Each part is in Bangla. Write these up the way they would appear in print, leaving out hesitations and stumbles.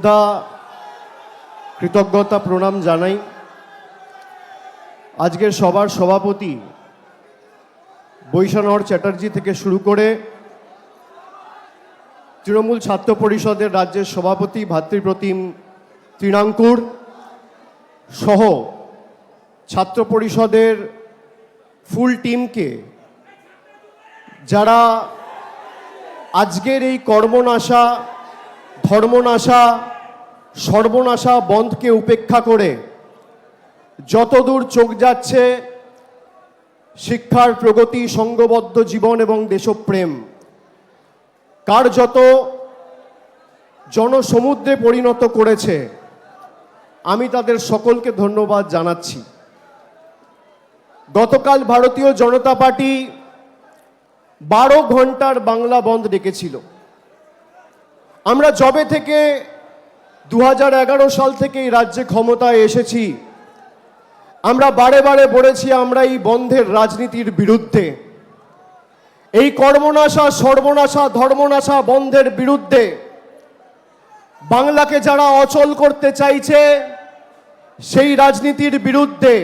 শ্রদ্ধা কৃতজ্ঞতা প্রণাম জানাই আজকের সবার সভাপতি বৈশানহর চ্যাটার্জি থেকে শুরু করে তৃণমূল ছাত্র পরিষদের রাজ্যের সভাপতি ভাতৃপ্রতিম তৃণাঙ্কুর সহ ছাত্র পরিষদের ফুল টিমকে যারা আজকের এই কর্মনাশা ধর্মনাশা সর্বনাশা বন্ধকে উপেক্ষা করে যতদূর চোখ যাচ্ছে শিক্ষার প্রগতি সংঘবদ্ধ জীবন এবং দেশপ্রেম কার্যত জনসমুদ্রে পরিণত করেছে আমি তাদের সকলকে ধন্যবাদ জানাচ্ছি। গতকাল ভারতীয় জনতা পার্টি 12 ঘন্টার বাংলা বন্ধ ডেকেছিল। আমরা যবে থেকে 2011 সাল থেকে এই রাজ্যে ক্ষমতায় এসেছি আমরা বারে বারে বলেছি আমরা এই বন্ধের রাজনীতির বিরুদ্ধে, এই কর্মনাশা সর্বনাশা ধর্মনাশা বন্ধের বিরুদ্ধে। বাংলাকে যারা অচল করতে চাইছে সেই রাজনীতির বিরুদ্ধে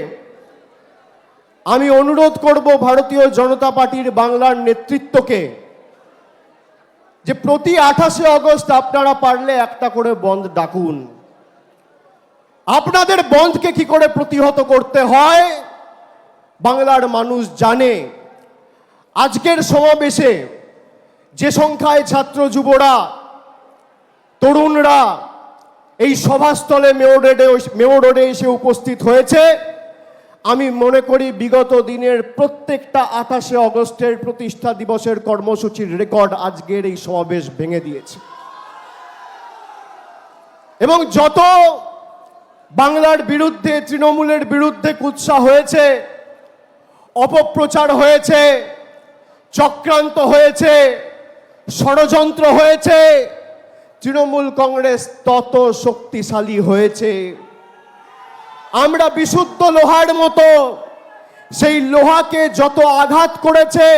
আমি অনুরোধ করব ভারতীয় জনতা পার্টির বাংলার নেতৃত্বকে যে প্রতি 28শে আগস্ট আপনারা পারলে একটা করে বন্ধ ডাকুন। আপনাদের বন্ধকে কি করে প্রতিহত করতে হয় বাংলার মানুষ জানে। আজকের সমাবেশে যে সংখ্যায় ছাত্র যুবরা তরুণরা এই সভাস্থলে মেয়র রোডে এসে উপস্থিত হয়েছে আমি মনে করি বিগত দিনের প্রত্যেকটা 28শে আগস্টের প্রতিষ্ঠা দিবসের কর্মসূচির রেকর্ড আজকের এই সমাবেশ ভেঙে দিয়েছে। এবং যত বাংলার বিরুদ্ধে তৃণমূলের বিরুদ্ধে কুৎসা হয়েছে অপপ্রচার হয়েছে চক্রান্ত হয়েছে ষড়যন্ত্র হয়েছে তৃণমূল কংগ্রেস তত শক্তিশালী হয়েছে। আমরা বিশুদ্ধ লোহার মতো সেই লোহাকে যত আঘাত করেছে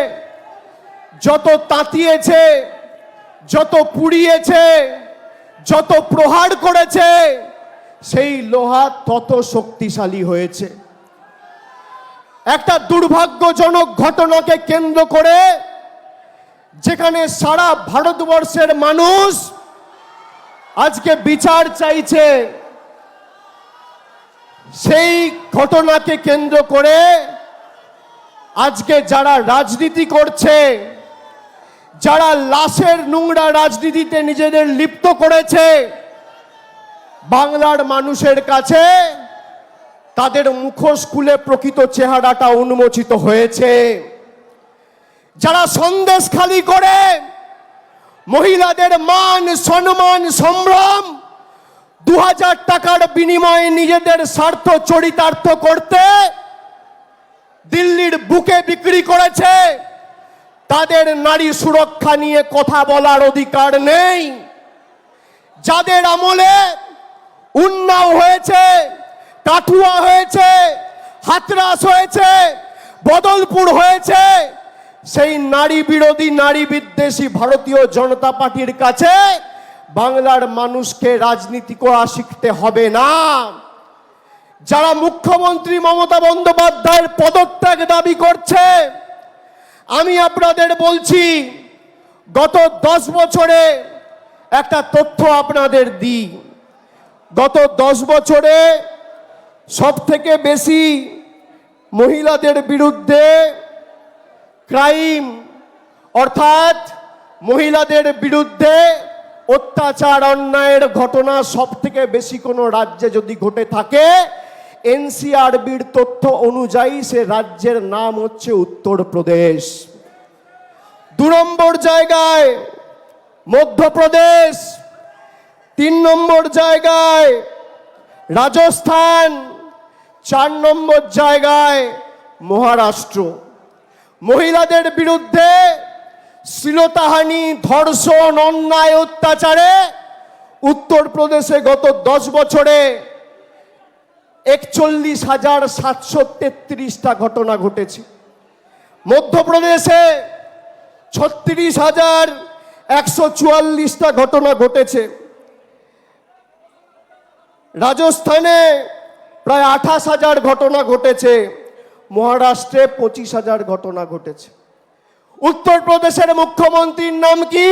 যত তাতিয়েছে যত পুড়িয়েছে যত প্রহার করেছে সেই লোহা তত শক্তিশালী হয়েছে। একটা দুর্ভাগ্যজনক ঘটনাকে কেন্দ্র করে যেখানে সারা ভারতবর্ষের মানুষ আজকে বিচার চাইছে সেই ঘটনাকে কেন্দ্র করে আজকে যারা রাজনীতি করছে যারা লাশের নোংরা রাজনীতিতে নিজেদের লিপ্ত করেছে বাংলার মানুষের কাছে তাদের মুখোশ খুলে প্রকৃত চেহারাটা উন্মোচিত হয়েছে। যারা সন্দেশখালি করে মহিলাদের মান সম্মান সম্ভ্রম 2000 টাকার বিনিময়ে নিজেদের স্বার্থ চরিতার্থ করতে দিল্লির বুকে বিক্রি করেছে তাদের নারী সুরক্ষা নিয়ে কথা বলার অধিকার নেই। যাদের আমলে উন্নাও হয়েছে কাঠুয়া হয়েছে হাতরাস হয়েছে বদলপুর হয়েছে সেই নারী বিরোধী নারী বিদ্বেষী ভারতীয় জনতা পার্টির কাছে বাংলার মানুষকে রাজনীতি করা শিখতে হবে না। যারা মুখ্যমন্ত্রী মমতা বন্দ্যোপাধ্যায়ের পদত্যাগ দাবি করছে আমি আপনাদের বলছি গত 10 বছরে একটা তথ্য আপনাদের দিই। গত 10 বছরে সবথেকে বেশি মহিলাদের বিরুদ্ধে ক্রাইম অর্থাৎ মহিলাদের বিরুদ্ধে অত্যাচার অন্যায়ের ঘটনা সবথেকে বেশি কোনো রাজ্যে যদি ঘটে থাকে এনসিআরবির তথ্য অনুযায়ী সে রাজ্যের নাম হচ্ছে উত্তরপ্রদেশ। 2 নম্বর জায়গায় মধ্যপ্রদেশ, 3 নম্বর জায়গায় রাজস্থান, 4 নম্বর জায়গায় মহারাষ্ট্র। মহিলাদের বিরুদ্ধে শ্লীলতাহানি ধর্ষণ অন্যায় অত্যাচারে উত্তরপ্রদেশে গত 10 বছরে 41,733টা ঘটনা ঘটেছে। মধ্যপ্রদেশে 36,144টা ঘটনা ঘটেছে। রাজস্থানে প্রায় 28,000 ঘটনা ঘটেছে, মহারাষ্ট্রে 25,000 ঘটনা ঘটেছে। উত্তরপ্রদেশের মুখ্যমন্ত্রীর নাম কি?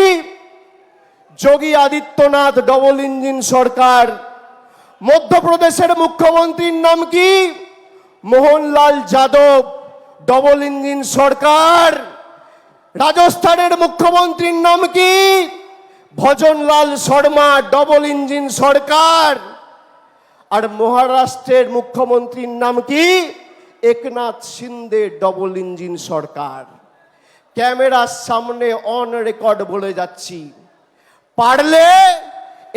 যোগী আদিত্যনাথ, ডবল ইঞ্জিন সরকার। মধ্যপ্রদেশের মুখ্যমন্ত্রীর নাম কি? মোহনলাল যাদব, ডবল ইঞ্জিন সরকার। রাজস্থানের মুখ্যমন্ত্রীর নাম কি? ভজনলাল শর্মা, ডবল ইঞ্জিন সরকার। আর মহারাষ্ট্রের মুখ্যমন্ত্রীর নাম কি? একনাথ শিন্দে, ডবল ইঞ্জিন সরকার। ক্যামেরার সামনে অন রেকর্ড বলে যাচ্ছি, পারলে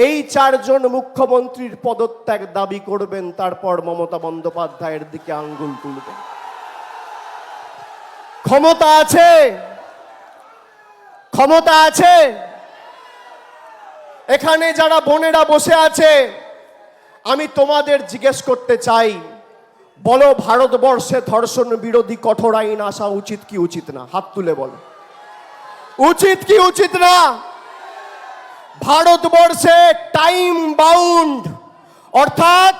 এই 4 জন মুখ্যমন্ত্রীর পদত্যাগ দাবি করবেন, তারপর মমতা বন্দ্যোপাধ্যায়ের দিকে আঙ্গুল তুলবেন। ক্ষমতা আছে, ক্ষমতা আছে। এখানে যারা বোনেরা বসে আছে, আমি তোমাদের জিজ্ঞেস করতে চাই, বলো ভারতবর্ষে ধর্ষণ বিরোধী কঠোর আইন আসা উচিত কি উচিত না? হাত তুলে বলো, উচিত কি উচিত না? ভারতবর্ষে টাইম বাউন্ড, অর্থাৎ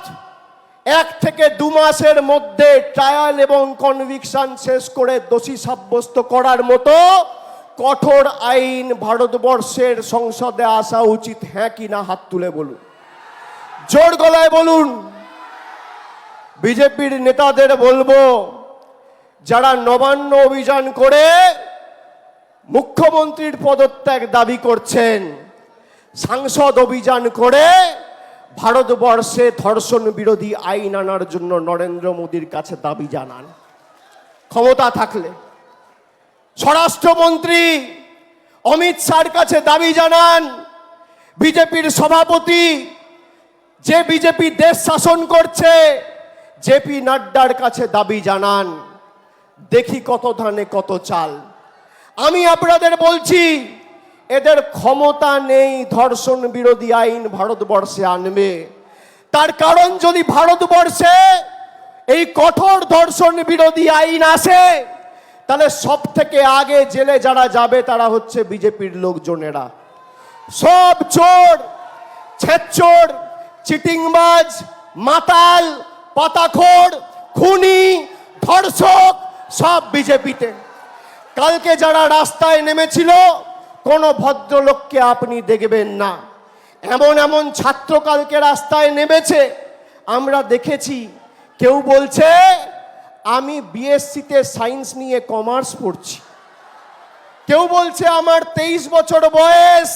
1 থেকে 2 মাসের মধ্যে ট্রায়াল এবং কনভিকশন শেষ করে দোষী সাব্যস্ত করার মতো কঠোর আইন ভারতবর্ষের সংসদে আসা উচিত, হ্যাঁ কি না? হাত তুলে বলুন, জোর গলায় বলুন। বিজেপির নেতাদের বলবো, যারা নবান্ন অভিযান করে মুখ্যমন্ত্রীর পদত্যাগ দাবি করছেন, সাংসদ অভিযান করে ভারতবর্ষে ধর্ষণ বিরোধী আইন আনার জন্য নরেন্দ্র মোদীর কাছে দাবি জানান। ক্ষমতা থাকলে স্বরাষ্ট্রমন্ত্রী অমিত শাহর কাছে দাবি জানান। বিজেপির সভাপতি, যে বিজেপি দেশ শাসন করছে, জেপি নাড্ডার কাছে দাবি জানান। দেখি কত ধানে কত চাল। আমি আপনাদের বলছি, এদের ক্ষমতা নেই ধর্ষণ বিরোধী আইন ভারতবর্ষে আনবে। তার কারণ, যদি ভারতবর্ষে এই কঠোর ধর্ষণ বিরোধী আইন আসে, তাহলে সব থেকে আগে জেলে যারা যাবে তারা হচ্ছে বিজেপির লোকজনেরা। সব চোর, ছেচোর, চিটিংবাজ, মাতাল, পাতাখোর, খুনি, ধর্ষক সব বিজেপিতে। কালকে যারা রাস্তায় নেমেছিল, কোনো ভদ্রলোককে আপনি দেখবেন না। এমন এমন ছাত্র কালকে রাস্তায় নেমেছে, আমরা দেখেছি। কেউ বলছে আমি বিএসসিতে সায়েন্স নিয়ে কমার্স পড়ছি, কেউ বলছে আমার 23 বছর বয়স,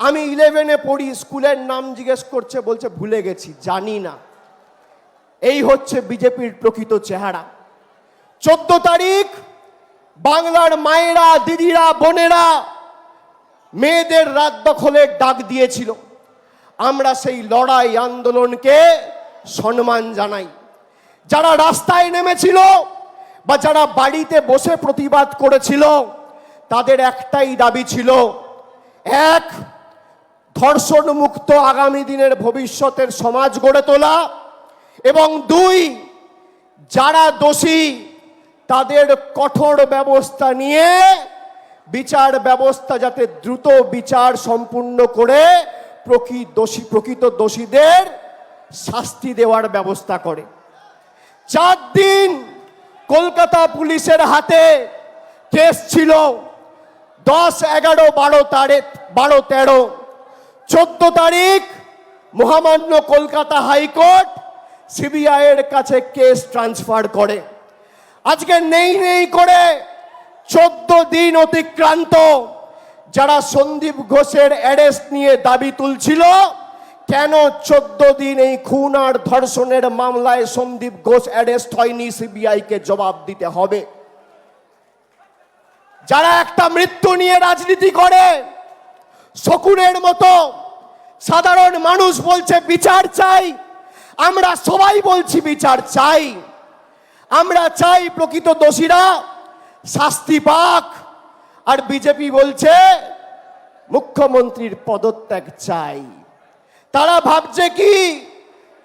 আমি 11-এ পড়ি। স্কুলের নাম জিজ্ঞেস করছে, বলছে ভুলে গেছি, জানি না। এই হচ্ছে বিজেপির প্রকৃত চেহারা। 14 তারিখ বাংলার মায়েরা, দিদিরা, বোনেরা মেয়েদের রাত দখলের ডাক দিয়েছিল। আমরা সেই লড়াই আন্দোলনকে সম্মান জানাই। যারা রাস্তায় নেমেছিল বা যারা বাড়িতে বসে প্রতিবাদ করেছিল, তাদের একটাই দাবি ছিল, 1, ধর্ষণ মুক্ত আগামী দিনের ভবিষ্যতের সমাজ গড়ে তোলা, এবং 2, যারা দোষী তাদের কঠোর ব্যবস্থা নিয়ে বিচার ব্যবস্থা যাতে দ্রুত বিচার সম্পূর্ণ করে প্রকৃত দোষীদের শাস্তি দেওয়ার ব্যবস্থা করে। 4 দিন কলকাতা পুলিশের হাতে কেস ছিল, 10, 11, 12, 13। 14 তারিখ মহামান্য কলকাতা হাইকোর্ট সিবিআই এর কাছে কেস ট্রান্সফার করে। আজকে নেই নেই করে 14 দিন অতিক্রান্ত। যারা সন্দীপ ঘোষের অ্যারেস্ট নিয়ে দাবি তুলছিল, কেন 14 দিন এই খুন আর ধর্ষণের মামলায় সন্দীপ ঘোষ অ্যারেস্ট হয়নি? সিবিআই কে জবাব দিতে হবে। যারা একটা মৃত্যু নিয়ে রাজনীতি করে, শকুনের মতো সাধারণ মানুষ বলছে বিচার চাই, আমরা সবাই বলছি বিচার চাই। আমরা চাই প্রকৃত দোষীরা শাস্তি পাক, আর বিজেপি বলছে মুখ্যমন্ত্রীর পদত্যাগ চাই। তারা ভাবছে কি,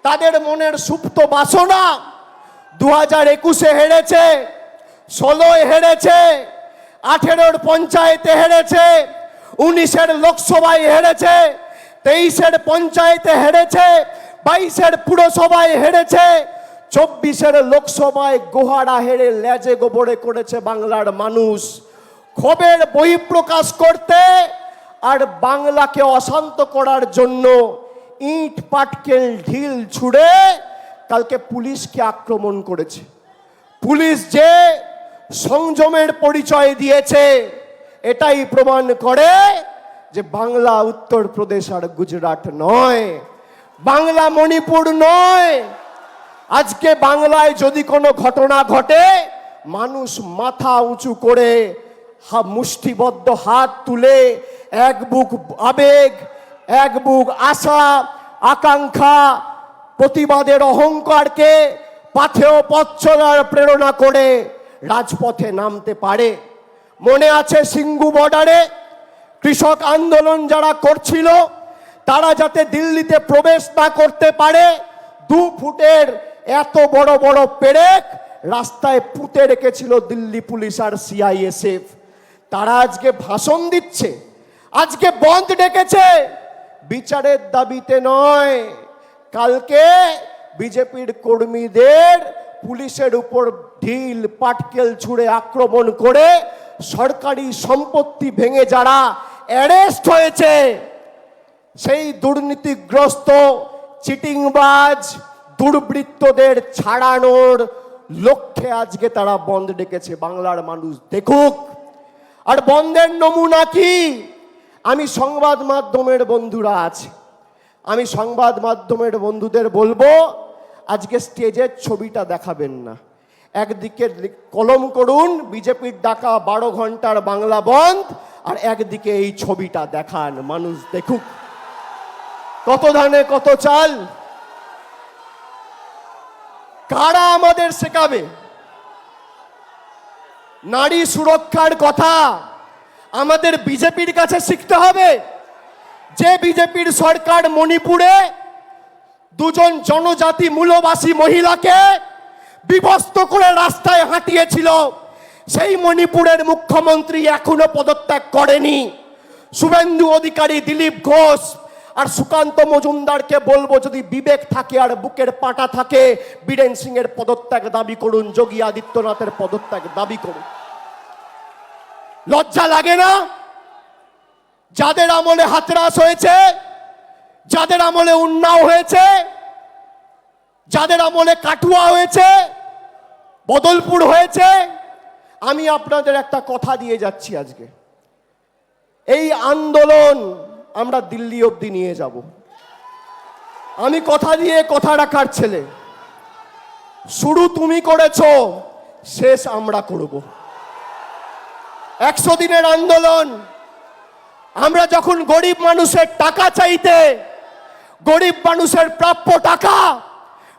তাদের মনের সুপ্ত বাসনা 2021-এ হেরেছে, 16-এ হেরেছে, 18-এর পঞ্চায়েতে হেরেছে, 19-এর লোকসভায় হেরেছে, 23-এর পঞ্চায়েতে হেরেছে, 22-এর পুরসভায় হেরেছে, 24-এর লোকসভায় গোহারা হেরে লেজে গোবরে করেছে বাংলার মানুষ। ক্ষোভের বহিঃপ্রকাশ করতে আর বাংলাকে অশান্ত করার জন্য ইট পাটকেল ঢিল ছুঁড়ে কালকে পুলিশকে আক্রমণ করেছে। পুলিশ যে সংযমের পরিচয় দিয়েছে এটাই প্রমাণ করে যে বাংলা উত্তরপ্রদেশ আর গুজরাট নয়, বাংলা মণিপুর নয়। আজকে বাংলায় যদি কোনো ঘটনা ঘটে, মানুষ মাথা উঁচু করে মুষ্টিবদ্ধ হাত তুলে এক বুক আবেগ, এক বুক আশা, আকাঙ্ক্ষা, প্রতিবাদের অহংকারকে পাথেয় পথ চলার প্রেরণা করে রাজপথে নামতে পারে। মনে আছে সিঙ্গু বর্ডারে কৃষক আন্দোলন যারা করছিল, তারা যাতে দিল্লিতে প্রবেশ না করতে পারে 2 ফুটের এত বড় বড় পেরেক রাস্তায় পুঁতে রেখেছিল দিল্লি পুলিশ আর সিআইএসএফ। তারা আজকে ভাষণ দিচ্ছে, আজকে বন্ধ ডেকেছে বিচারের দাবিতে নয়। কালকে বিজেপির কর্মীদের পুলিশের উপর ঢিল পাটকেল ছুঁড়ে আক্রমণ করে সরকারি সম্পত্তি ভেঙে যারা অ্যারেস্ট হয়েছে, সেই দুর্নীতিগ্রস্ত চিটিংবাজ দুর্বৃত্তদের ছাড়ানোর লক্ষ্যে আজকে তারা বন্ধ ডেকেছে। বাংলার মানুষ দেখুক। আর বন্ধের নমুনা কি? আমি সংবাদ মাধ্যমের বন্ধুরা আছে, আমি সংবাদ মাধ্যমের বন্ধুদের বলবো, আজকে স্টেজের ছবিটা দেখাবেন না, একদিকে কলম করুন বিজেপির ডাকা 12 ঘন্টার বাংলা বন্ধ, আর একদিকে এই ছবিটা দেখান, মানুষ দেখুক কত ধানে কত চাল। কারা আমাদের শেখাবে নারী সুরক্ষার কথা? আমাদের বিজেপির কাছে শিখতে হবে। যে বিজেপির সরকার মণিপুরে 2 জনজাতি মূলবাসী মহিলাকে বিভক্ত করে রাস্তায় হাঁটিয়েছিল, সেই মণিপুরের মুখ্যমন্ত্রী এখনো পদত্যাগ করেনি। শুভেন্দু অধিকারী, দিলীপ ঘোষ আর সুকান্ত মজুমদারকে বলবো, যদি বিবেক থাকে আর বুকের পাটা থাকে, বীরেন সিং এর পদত্যাগ দাবি করুন, যোগী আদিত্যনাথের পদত্যাগ দাবি করুন। লজ্জা লাগে না? যাদের আমলে হাতরাস হয়েছে, যাদের আমলে উন্নাও হয়েছে, যাদের আমলে কাটুয়া হয়েছে, বদলপুর হয়েছে, আমি আপনাদের একটা কথা দিয়ে যাচ্ছি, আজকে এই আন্দোলন আমরা দিল্লি অবধি নিয়ে যাব। আমি কথা দিয়ে কথা রাখার ছেলে। শুরু তুমি করেছো, শেষ আমরা করব। 100 দিনের আন্দোলন। আমরা যখন গরিব মানুষের টাকা চাইতে, গরিব মানুষের প্রাপ্য টাকা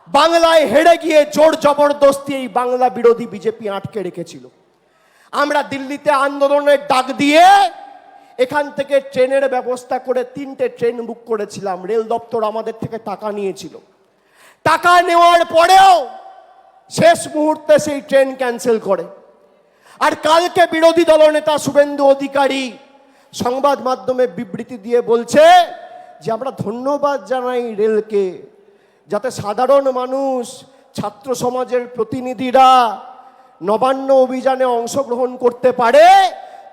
বাংলায় হেরে গিয়ে জোর জবরদস্তি এই বাংলা বিরোধী বিজেপি আটকে রেখেছিল, আমরা দিল্লিতে আন্দোলনের ডাক দিয়ে এখান থেকে ট্রেনের ব্যবস্থা করে 3টে ট্রেন বুক করেছিলাম। রেল দপ্তর আমাদের থেকে টাকা নিয়েছিল। টাকা নেওয়ার পরেও শেষ মুহূর্তে সেই ট্রেন ক্যান্সেল করে। আর কালকে বিরোধী দলনেতা শুভেন্দু অধিকারী সংবাদ মাধ্যমে বিবৃতি দিয়ে বলছে যে আমরা ধন্যবাদ জানাই রেলকে, যাতে সাধারণ মানুষ, ছাত্র সমাজের প্রতিনিধিরা নবান্ন অভিযানে অংশগ্রহণ করতে পারে,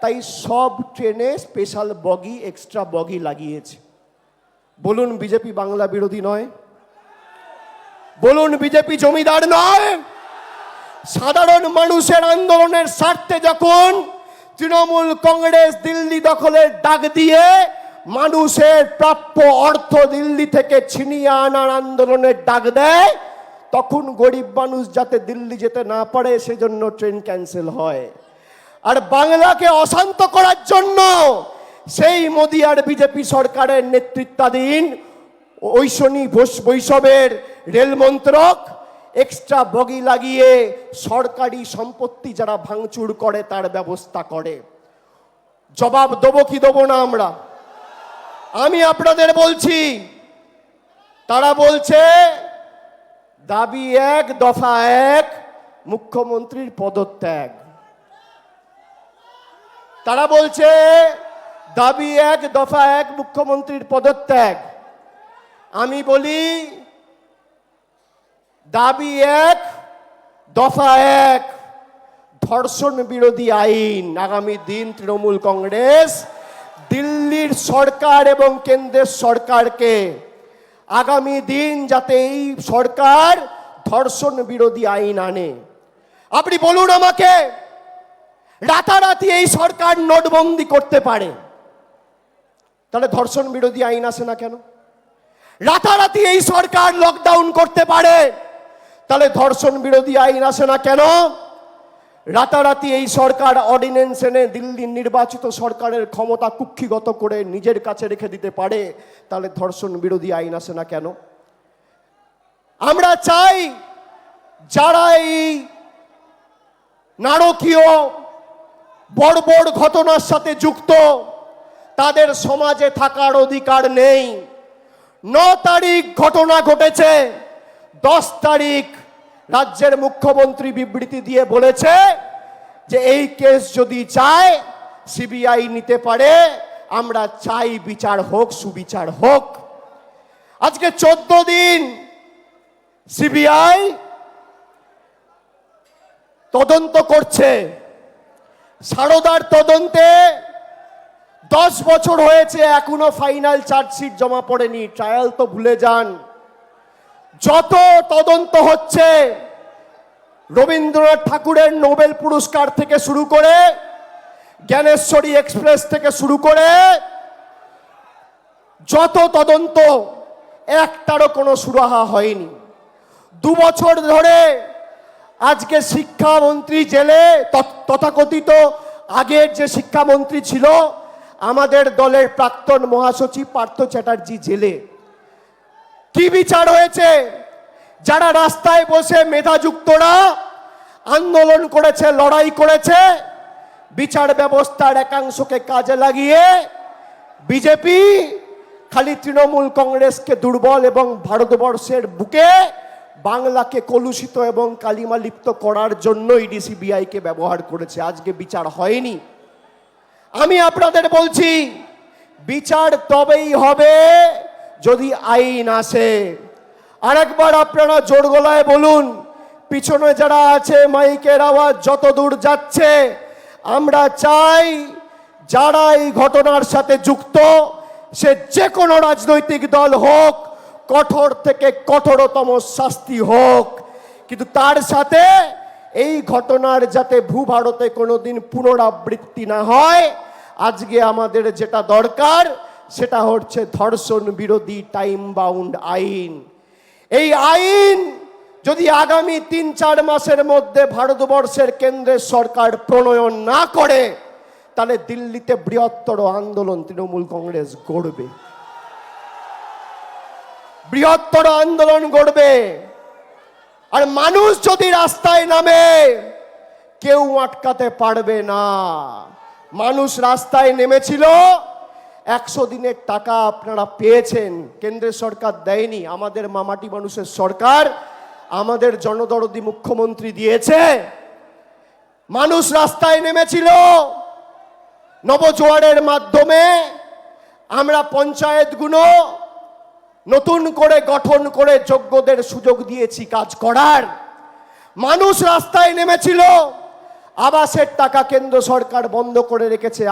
তাই সব ট্রেনে স্পেশাল বগি, এক্সট্রা বগি লাগিয়েছে। বলুন বিজেপি বাংলা বিরোধী নয়? বলুন বিজেপি জমিদার নয়? সাধারণ মানুষের আন্দোলনের স্বার্থে যখন তৃণমূল কংগ্রেস দিল্লি দখলের ডাক দিয়ে মানুষের প্রাপ্য অর্থ দিল্লি থেকে ছিনিয়ে আনার আন্দোলনের ডাক দেয়, তখন গরিব মানুষ যাতে দিল্লি যেতে না পারে সেজন্য ট্রেন ক্যান্সেল হয়। আর বাংলাকে অশান্ত করার জন্য সেই মোদি আর বিজেপি সরকারের নেতৃত্বাধীন ঐশনী বৈষবের রেল মন্ত্রক এক্সট্রা বগি লাগিয়ে সরকারি সম্পত্তি যারা ভাঙচুর করে তার ব্যবস্থা করে। জবাব দেবো কি দেবো না আমরা? আমি আপনাদের বলছি, তারা বলছে দাবি 1, দফা 1, মুখ্যমন্ত্রীর পদত্যাগ। তারা বলছে দাবি 1, দফা 1, মুখ্যমন্ত্রীর পদত্যাগ। আমি বলি দাবি এক, দফা এক, ধর্ষণ বিরোধী আইন। আগামী দিন তৃণমূল কংগ্রেস দিল্লির সরকার এবং কেন্দ্রের সরকারকে আগামী দিন যাতে এই সরকার ধর্ষণ বিরোধী আইন আনে। আপনি বলুন আমাকে, রাতারাতি এই সরকার নোটবন্দি করতে পারে, তাহলে ধর্ষণ বিরোধী আইন আসে না কেন? রাতারাতি এই সরকার লকডাউন করতে পারে, তাহলে ধর্ষণ বিরোধী আইন আসে না কেন? রাতারাতি এই সরকার অর্ডিন্যান্স এনে দিল্লির নির্বাচিত সরকারের ক্ষমতা কুক্ষিগত করে নিজের কাছে রেখে দিতে পারে, তাহলে ধর্ষণ বিরোধী আইন আসে না কেন? আমরা চাই যারা এই নারকীয় বর্বর ঘটনার সাথে যুক্ত, তাদের সমাজে থাকার অধিকার নেই। 9 তারিখ ঘটনা ঘটেছে, 10 তারিখ রাজ্যের মুখ্যমন্ত্রী বিবৃতি দিয়ে বলেছে যে এই কেস যদি চায় সিবিআই নিতে পারে, আমরা চাই বিচার হোক, সুবিচার হোক। আজকে 14 দিন সিবিআই তদন্ত করছে। সারদার তদন্তে 10 বছর হয়েছে, এখনো ফাইনাল চার্জশিট জমা পড়েনি। ট্রায়াল তো ভুলে যান। যত তদন্ত হচ্ছে, রবীন্দ্রনাথ ঠাকুরের নোবেল পুরস্কার থেকে শুরু করে, জ্ঞানেশ্বরী এক্সপ্রেস থেকে শুরু করে যত তদন্ত, একটারও কোনো সুরাহা হয়নি। 2 বছর ধরে আজকে শিক্ষামন্ত্রী জেলে, তথাকথিত আগের যে শিক্ষামন্ত্রী ছিল আমাদের দলের প্রাক্তন মহাসচিব পার্থ চ্যাটার্জি জেলে। কি বিচার হয়েছে? যারা রাস্তায় বসে মেধাযুক্তরা আন্দোলন করেছে, লড়াই করেছে, বিচার ব্যবস্থার একাংশকে কাজে লাগিয়ে বিজেপি খালি তৃণমূল কংগ্রেসকে দুর্বল এবং ভারতবর্ষের বুকে বাংলাকে কলুষিত এবং কালিমা লিপ্ত করার জন্য ইডি সিবিআইকে ব্যবহার করেছে। আজকে বিচার হয়নি। আমি আপনাদের বলছি, বিচার তবেই হবে যদি আইন আসে। আরেকবার আপনারা জোর গলায় বলুন, পিছনে যারা আছে মাইকের আওয়াজ যত দূর যাচ্ছে, আমরা চাই যারা এই ঘটনার সাথে যুক্ত, সে যে কোনো রাজনৈতিক দল হোক, কঠোর থেকে কঠোরতম শাস্তি হোক। কিন্তু তার সাথে এই ঘটনার যাতে ভূভারতে কোনোদিন পুনরাবৃত্তি না হয়, আজকে আমাদের যেটা দরকার সেটা হচ্ছে ধর্ষণ বিরোধী টাইম বাউন্ড আইন। এই আইন যদি আগামী 3-4 মাসের মধ্যে ভারতবর্ষের কেন্দ্রের সরকার প্রণয়ন না করে, তাহলে দিল্লিতে বৃহত্তর আন্দোলন তৃণমূল কংগ্রেস গড়বে, বৃহত্তর আন্দোলন গড়বে। আর মানুষ যদি রাস্তায় নামে, কেউ আটকাতে পারবে না। মানুষ রাস্তায় নেমেছিল, 100 দিনের টাকা আপনারা পেয়েছেন, কেন্দ্রের সরকার দেয়নি, আমাদের মামাটি মানুষের সরকার, আমাদের জনদরদি মুখ্যমন্ত্রী দিয়েছে। মানুষ রাস্তায় নেমেছিল, নবজোয়ারের মাধ্যমে আমরা পঞ্চায়েতগুলো নতুন করে গঠন করে যোগ্যদের সুযোগ দিয়েছি কাজ করার। মানুষ রাস্তায় নেমেছিল, আবাসের টাকা কেন্দ্র সরকার বন্ধ করে রেখেছে।